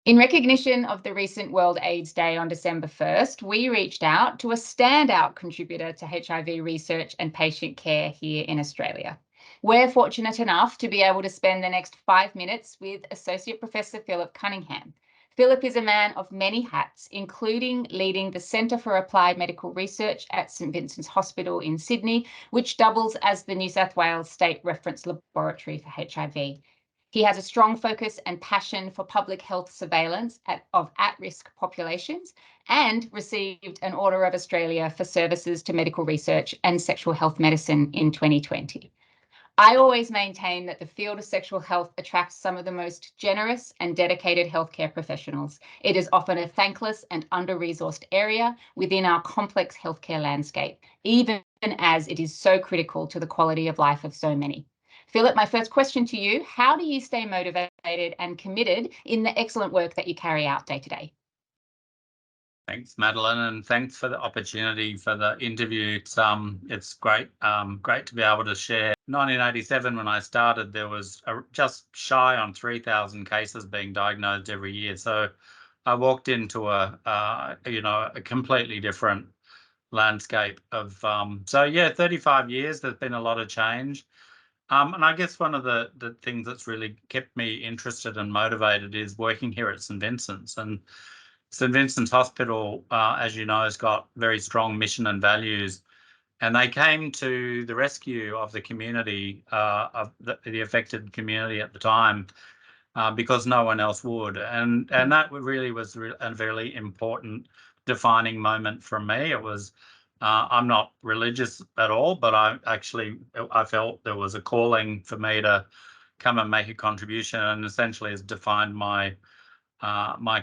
In recognition of the recent World AIDS Day on December 1st, we reached out to a standout contributor to HIV research and patient care here in Australia. We're fortunate enough to be able to spend the next 5 minutes with Associate Professor Philip Cunningham. Philip is a man of many hats, including leading the Centre for Applied Medical Research at St Vincent's Hospital in Sydney, which doubles as the New South Wales State Reference Laboratory for HIV. He has a strong focus and passion for public health surveillance of at-risk populations and received an Order of Australia for services to medical research and sexual health medicine in 2020. I always maintain that the field of sexual health attracts some of the most generous and dedicated healthcare professionals. It is often a thankless and under-resourced area within our complex healthcare landscape, even as it is so critical to the quality of life of so many. Philip, my first question to you, how do you stay motivated and committed in the excellent work that you carry out day to day? Thanks, Madeline, and thanks for the opportunity for the interview. It's great to be able to share. 1987, when I started, there was just shy on 3,000 cases being diagnosed every year. So I walked into a completely different landscape of 35 years. There's been a lot of change. And I guess one of the things that's really kept me interested and motivated is working here at St Vincent's. And St Vincent's Hospital, as you know, has got very strong mission and values, and they came to the rescue of the community, of the affected community at the time, because no one else would. And that really was a very important defining moment for me. It was, I'm not religious at all, but I felt there was a calling for me to come and make a contribution, and essentially has defined my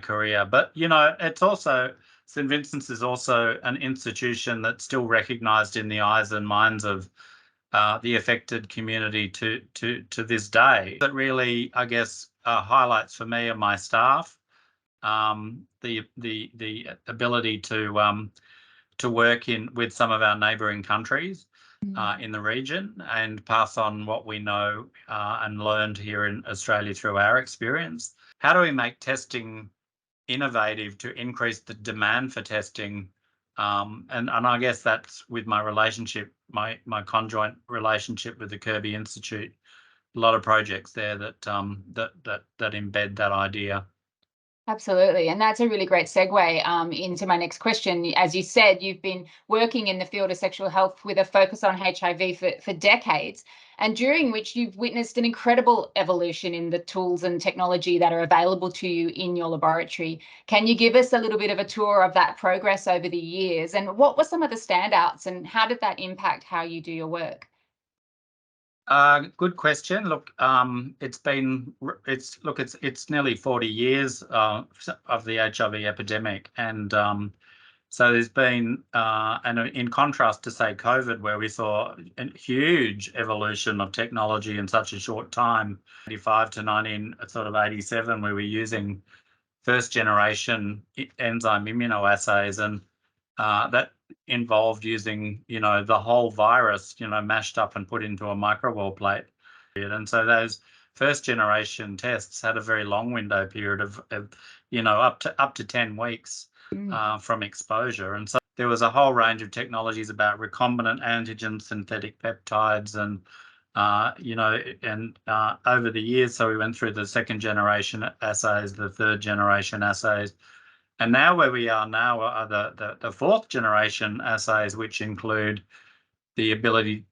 career. But it's also, St Vincent's is also an institution that's still recognised in the eyes and minds of the affected community to this day. That really, I guess, highlights for me and my staff the ability to work with some of our neighbouring countries in the region and pass on what we know and learned here in Australia through our experience. How do we make testing innovative to increase the demand for testing? And I guess that's with my relationship, my conjoint relationship with the Kirby Institute. A lot of projects there that embed that idea. Absolutely. And that's a really great segue into my next question. As you said, you've been working in the field of sexual health with a focus on HIV for decades, and during which you've witnessed an incredible evolution in the tools and technology that are available to you in your laboratory. Can you give us a little bit of a tour of that progress over the years? And what were some of the standouts, and how did that impact how you do your work? Good question. Look, it's nearly 40 years of the HIV epidemic, and so there's been, and in contrast to say COVID, where we saw a huge evolution of technology in such a short time, 85 to 1987, we were using first generation enzyme immunoassays, and that involved using, the whole virus, mashed up and put into a microwell plate. And so those first generation tests had a very long window period of up to 10 weeks from exposure. And so there was a whole range of technologies about recombinant antigens, synthetic peptides, and over the years, so we went through the second generation assays, the third generation assays, and now where we are now are the fourth generation assays, which include the ability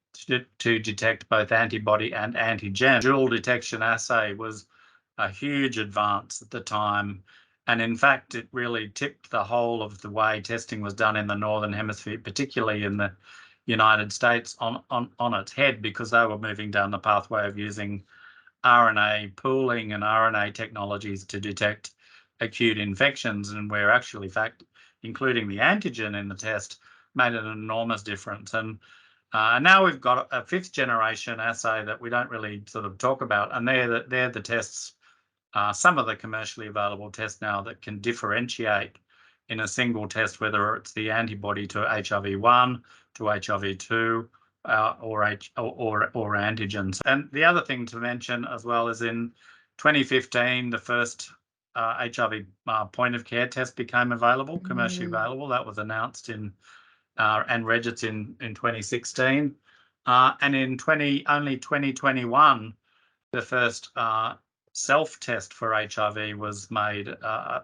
to detect both antibody and antigen. Dual detection assay was a huge advance at the time. And in fact, it really tipped the whole of the way testing was done in the Northern Hemisphere, particularly in the United States, on its head, because they were moving down the pathway of using RNA pooling and RNA technologies to detect acute infections, and where actually, in fact, including the antigen in the test made an enormous difference. And now we've got a fifth generation assay that we don't really sort of talk about, and they're the tests, some of the commercially available tests now that can differentiate in a single test whether it's the antibody to HIV-1, to HIV-2, or antigens. And the other thing to mention as well is in 2015, the first HIV point of care test became available, commercially Mm. available. That was announced in and registered in 2016. And in only 2021, the first self-test for HIV was made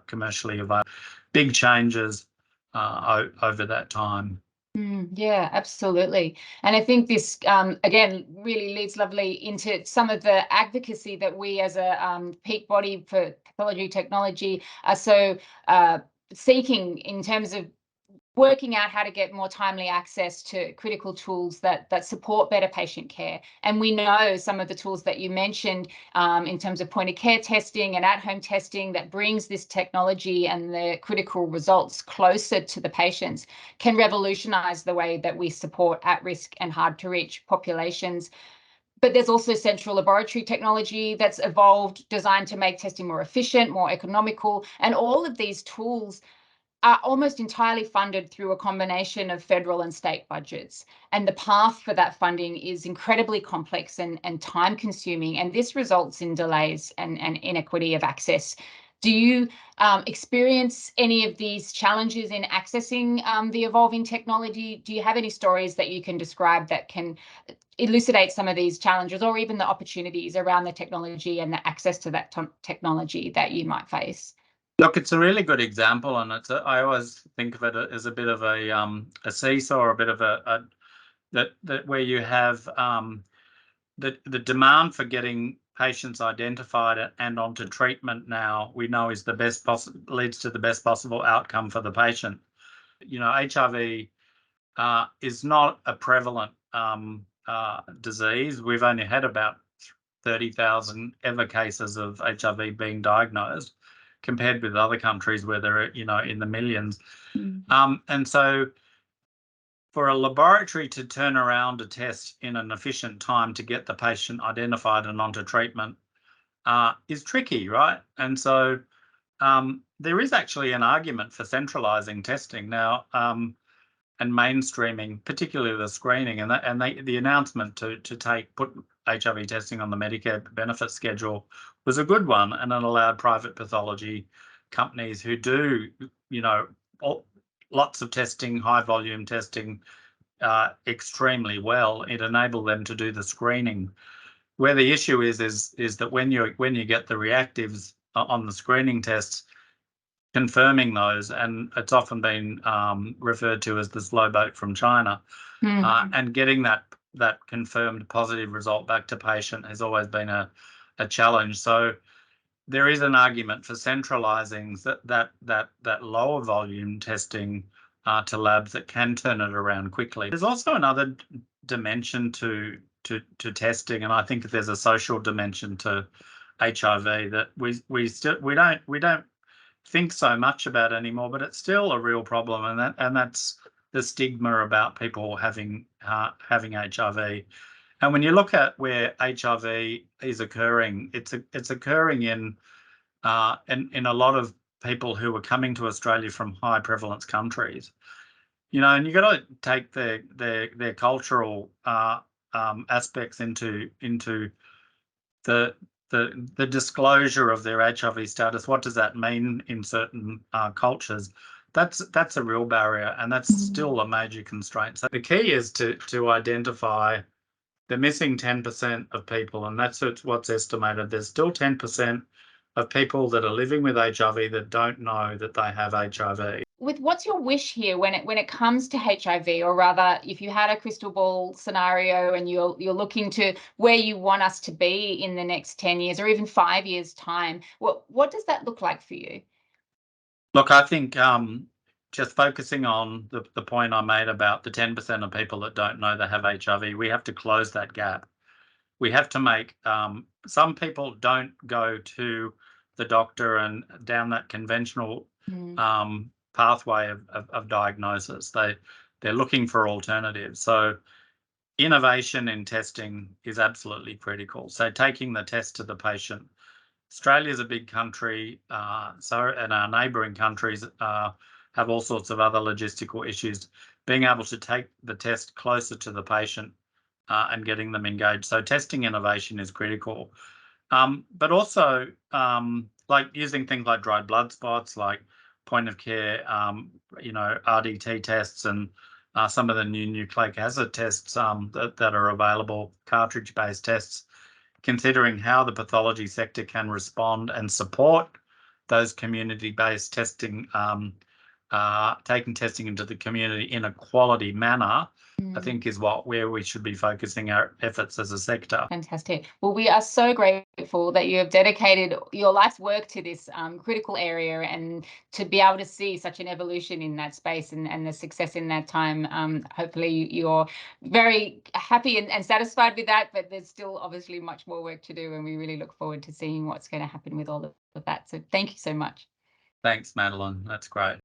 commercially available. Big changes over that time. Yeah, absolutely. And I think this, again, really leads lovely into some of the advocacy that we as a peak body for pathology technology are so seeking in terms of working out how to get more timely access to critical tools that support better patient care. And we know some of the tools that you mentioned in terms of point of care testing and at-home testing that brings this technology and the critical results closer to the patients can revolutionize the way that we support at-risk and hard-to-reach populations. But there's also central laboratory technology that's evolved, designed to make testing more efficient, more economical, and all of these tools are almost entirely funded through a combination of federal and state budgets. And the path for that funding is incredibly complex and time consuming. And this results in delays and inequity of access. Do you experience any of these challenges in accessing the evolving technology? Do you have any stories that you can describe that can elucidate some of these challenges or even the opportunities around the technology and the access to that technology that you might face? Look, it's a really good example, and I always think of it as a bit of a seesaw, or a bit of that where you have the demand for getting patients identified and onto treatment now, we know is the best leads to the best possible outcome for the patient. HIV is not a prevalent disease. We've only had about 30,000 ever cases of HIV being diagnosed, compared with other countries where they're in the millions. And so for a laboratory to turn around a test in an efficient time to get the patient identified and onto treatment is tricky, right? And so there is actually an argument for centralizing testing now, and mainstreaming, particularly the screening, and the announcement to put HIV testing on the Medicare benefit schedule was a good one, and it allowed private pathology companies who do lots of testing, high volume testing, extremely well. It enabled them to do the screening. Where the issue is that when you get the reactives on the screening tests, confirming those, and it's often been referred to as the slow boat from China, and getting that confirmed positive result back to patient has always been a challenge. So there is an argument for centralizing that lower volume testing to labs that can turn it around quickly. There's also another dimension to testing, and I think there's a social dimension to HIV that we don't think so much about anymore, but it's still a real problem, and that's the stigma about people having HIV. And when you look at where HIV is occurring, it's occurring in a lot of people who are coming to Australia from high prevalence countries. And you've got to take their cultural aspects into the disclosure of their HIV status. What does that mean in certain cultures? That's a real barrier, and that's still a major constraint. So the key is to identify the missing 10% of people, and that's what's estimated. There's still 10% of people that are living with HIV that don't know that they have HIV. What's your wish here when it comes to HIV, or rather, if you had a crystal ball scenario and you're looking to where you want us to be in the next 10 years or even 5 years time, what does that look like for you? Look, I think just focusing on the point I made about the 10% of people that don't know they have HIV, we have to close that gap. We have to make some people don't go to the doctor and down that conventional pathway of diagnosis. They're looking for alternatives. So innovation in testing is absolutely critical. So taking the test to the patient. Australia is a big country, and our neighbouring countries have all sorts of other logistical issues. Being able to take the test closer to the patient and getting them engaged. So testing innovation is critical. But also like using things like dried blood spots, like point of care, RDT tests, and some of the new nucleic acid tests that are available, cartridge-based tests, considering how the pathology sector can respond and support those community-based testing, taking testing into the community in a quality manner, I think is where we should be focusing our efforts as a sector. Fantastic. Well, we are so grateful that you have dedicated your life's work to this critical area, and to be able to see such an evolution in that space and the success in that time. Hopefully you're very happy and satisfied with that, but there's still obviously much more work to do, and we really look forward to seeing what's going to happen with all of that. So thank you so much. Thanks, Madeline. That's great.